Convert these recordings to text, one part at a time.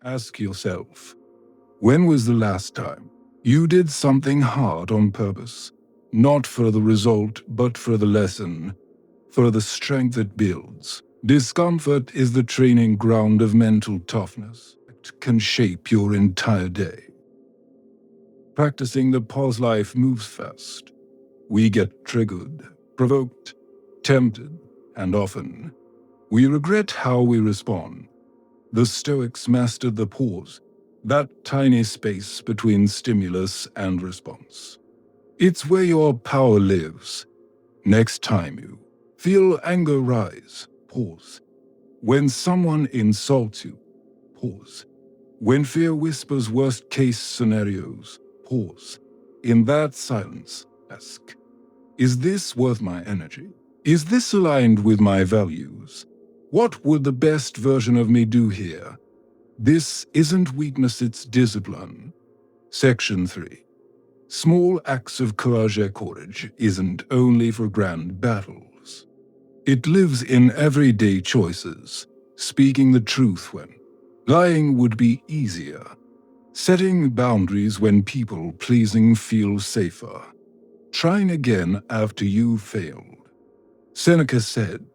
Ask yourself, when was the last time you did something hard on purpose? Not for the result, but for the lesson, for the strength it builds. Discomfort is the training ground of mental toughness. It can shape your entire day. Practicing the pause life moves fast. We get triggered, provoked, tempted, and often we regret how we respond. The Stoics mastered the pause, that tiny space between stimulus and response. It's where your power lives. Next time you feel anger rise, pause. When someone insults you, pause. When fear whispers worst-case scenarios, pause. In that silence, ask, is this worth my energy? Is this aligned with my values? What would the best version of me do here? This isn't weakness, it's discipline. Section 3. Small acts of courage isn't only for grand battles. It lives in everyday choices, speaking the truth when lying would be easier, setting boundaries when people-pleasing feels safer, trying again after you failed. Seneca said,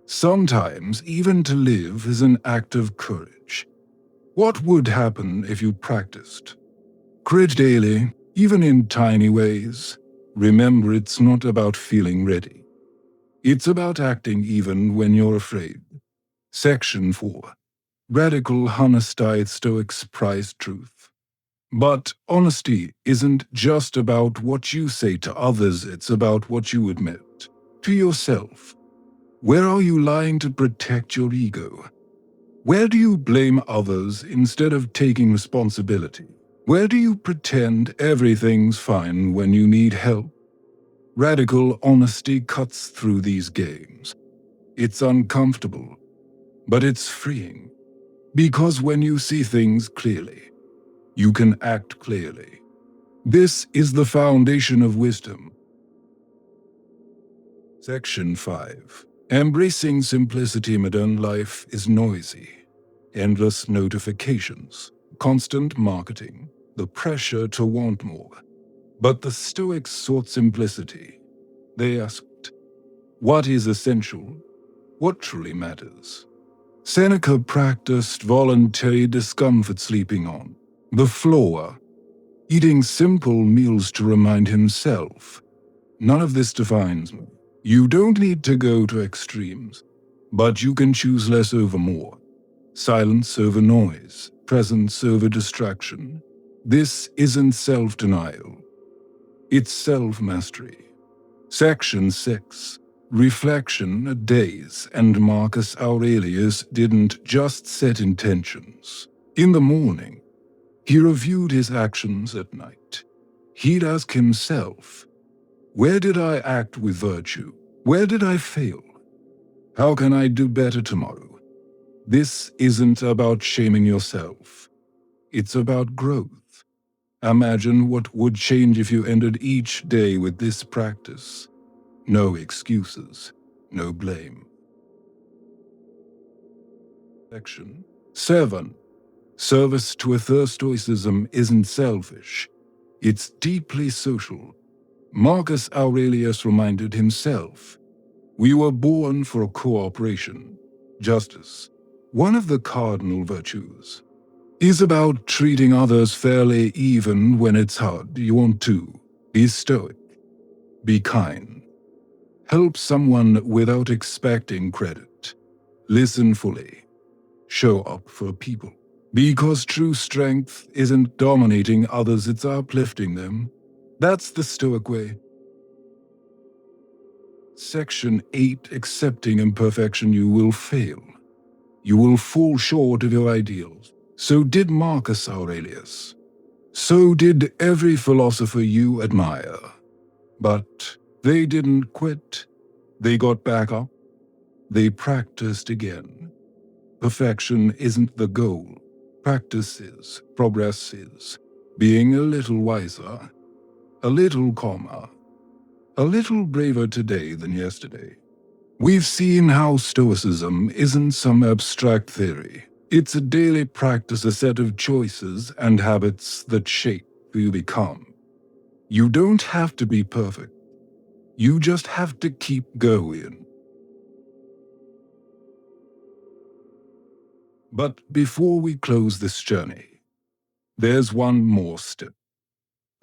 sometimes even to live is an act of courage. What would happen if you practiced courage daily, even in tiny ways? Remember, it's not about feeling ready. It's about acting even when you're afraid. Section 4. Radical honesty. Stoics prize truth. But honesty isn't just about what you say to others, it's about what you admit to yourself. Where are you lying to protect your ego? Where do you blame others instead of taking responsibility? Where do you pretend everything's fine when you need help? Radical honesty cuts through these games. It's uncomfortable, but it's freeing. Because when you see things clearly, you can act clearly. This is the foundation of wisdom. Section 5. Embracing simplicity. Modern life is noisy. Endless notifications, constant marketing, the pressure to want more. But the Stoics sought simplicity. They asked, what is essential? What truly matters? Seneca practiced voluntary discomfort, sleeping on the floor, eating simple meals to remind himself, none of this defines me. You don't need to go to extremes, but you can choose less over more. Silence over noise, presence over distraction. This isn't self-denial. It's self-mastery. Section 6. Reflection. Days. And Marcus Aurelius didn't just set intentions. In the morning, he reviewed his actions. At night, he'd ask himself, where did I act with virtue? Where did I fail? How can I do better tomorrow? This isn't about shaming yourself. It's about growth. Imagine what would change if you ended each day with this practice. No excuses, no blame. Section 7. Service to others. Stoicism isn't selfish. It's deeply social. Marcus Aurelius reminded himself, we were born for cooperation, justice. One of the cardinal virtues is about treating others fairly even when it's hard. You want to be stoic, be kind, help someone without expecting credit, listen fully, show up for people. Because true strength isn't dominating others, it's uplifting them. That's the Stoic way. Section 8. Accepting imperfection. You will fail. You will fall short of your ideals. So did Marcus Aurelius. So did every philosopher you admire. But they didn't quit. They got back up. They practiced again. Perfection isn't the goal. Practice is. Progress is. Being a little wiser, a little calmer, a little braver today than yesterday. We've seen how Stoicism isn't some abstract theory. It's a daily practice, a set of choices and habits that shape who you become. You don't have to be perfect. You just have to keep going. But before we close this journey, there's one more step.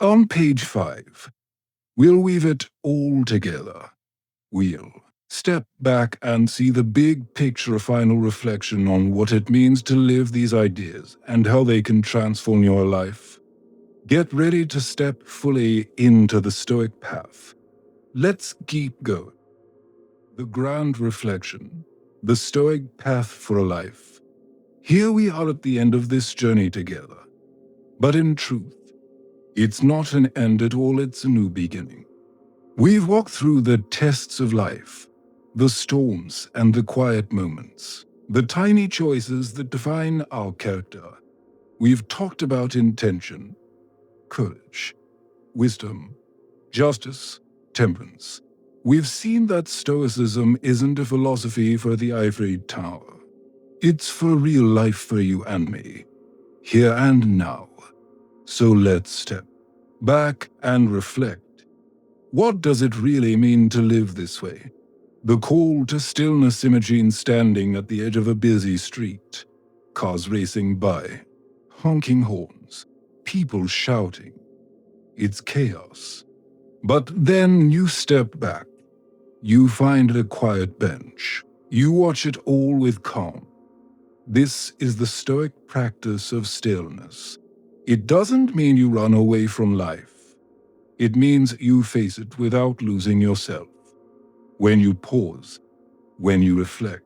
On page 5, we'll weave it all together. We'll step back and see the big picture, a final reflection on what it means to live these ideas and how they can transform your life. Get ready to step fully into the Stoic path. Let's keep going. The grand reflection, the Stoic path for a life. Here we are at the end of this journey together. But in truth, it's not an end at all, it's a new beginning. We've walked through the tests of life, the storms and the quiet moments, the tiny choices that define our character. We've talked about intention, courage, wisdom, justice, temperance. We've seen that Stoicism isn't a philosophy for the ivory tower. It's for real life, for you and me, here and now. So let's step back and reflect. What does it really mean to live this way? The call to stillness. Imagine standing at the edge of a busy street, cars racing by, honking horns, people shouting. It's chaos. But then you step back. You find a quiet bench. You watch it all with calm. This is the Stoic practice of stillness. It doesn't mean you run away from life. It means you face it without losing yourself. When you pause, when you reflect,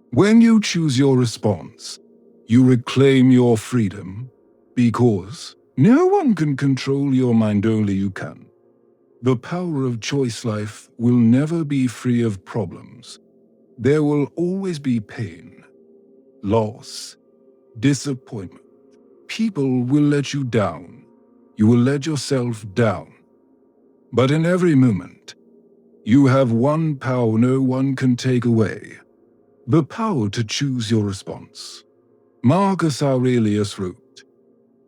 when you choose your response, you reclaim your freedom, because no one can control your mind, only you can. The power of choice. Life will never be free of problems. There will always be pain, loss, disappointment. People will let you down. You will let yourself down. But in every moment, you have one power no one can take away: the power to choose your response. Marcus Aurelius wrote,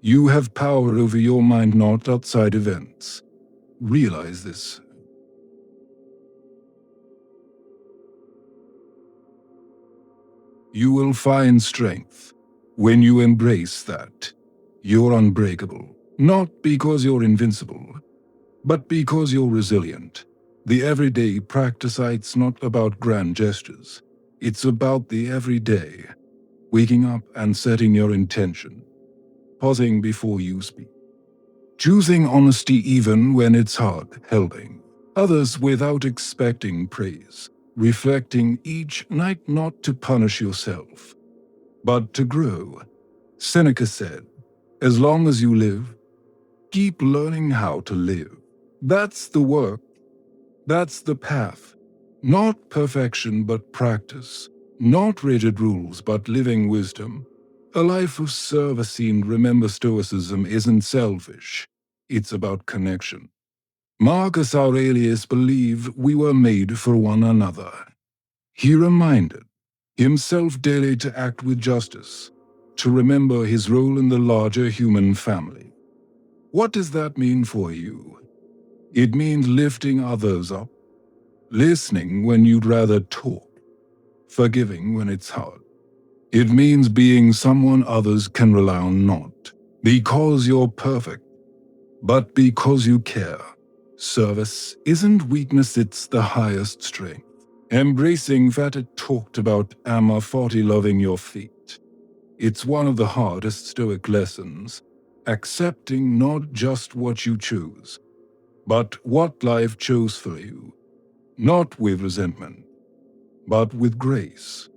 "You have power over your mind, not outside events." Realize this. You will find strength when you embrace that. You're unbreakable, not because you're invincible, but because you're resilient. The everyday practice. It's not about grand gestures. It's about the everyday. Waking up and setting your intention. Pausing before you speak. Choosing honesty even when it's hard. Helping others without expecting praise. Reflecting each night, not to punish yourself, but to grow. Seneca said, "As long as you live, keep learning how to live." That's the work. That's the path. Not perfection, but practice. Not rigid rules, but living wisdom. A life of service. Remember, Stoicism isn't selfish. It's about connection. Marcus Aurelius believed we were made for one another. He reminded himself daily to act with justice, to remember his role in the larger human family. What does that mean for you? It means lifting others up, listening when you'd rather talk, forgiving when it's hard. It means being someone others can rely on, not because you're perfect, but because you care. Service isn't weakness, it's the highest strength. Embracing that. It talked about Amma 40, loving your feet. It's one of the hardest Stoic lessons, accepting not just what you choose, but what life chose for you. Not with resentment, but with grace.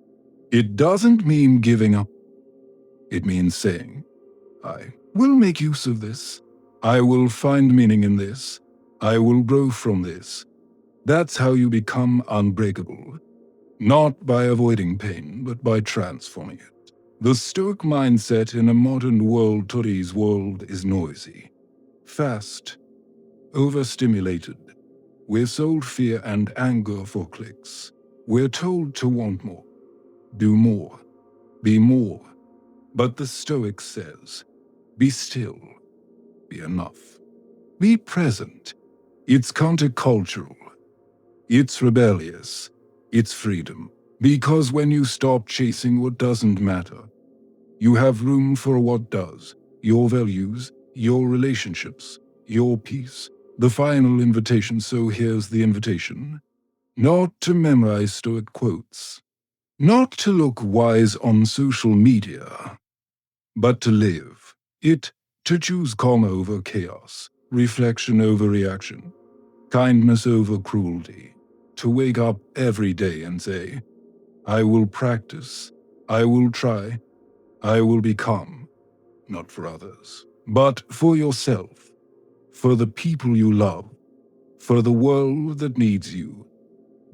It doesn't mean giving up. It means saying, "I will make use of this. I will find meaning in this. I will grow from this." That's how you become unbreakable. Not by avoiding pain, but by transforming it. The Stoic mindset in a modern world. Today's world is noisy, fast, overstimulated. We're sold fear and anger for clicks. We're told to want more, do more, be more. But the Stoic says, be still, be enough. Be present. It's countercultural. It's rebellious. It's freedom. Because when you stop chasing what doesn't matter, you have room for what does. Your values, your relationships, your peace. The final invitation, so here's the invitation. Not to memorize Stoic quotes. Not to look wise on social media. But to live it, to choose calm over chaos, reflection over reaction, kindness over cruelty, to wake up every day and say, I will practice, I will try, I will become, not for others, but for yourself, for the people you love, for the world that needs you.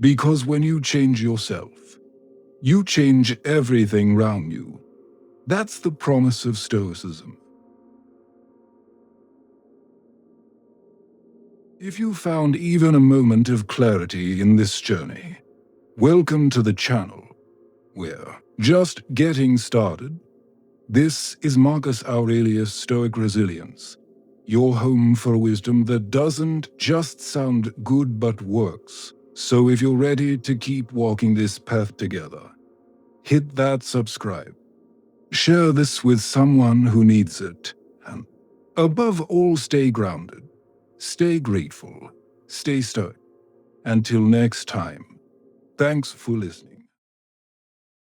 Because when you change yourself, you change everything around you. That's the promise of Stoicism. If you found even a moment of clarity in this journey, welcome to the channel. We're just getting started. This is Marcus Aurelius Stoic Resilience, your home for wisdom that doesn't just sound good but works. So if you're ready to keep walking this path together, hit that subscribe. Share this with someone who needs it. And above all, stay grounded. Stay grateful. Stay stoic. Until next time, thanks for listening.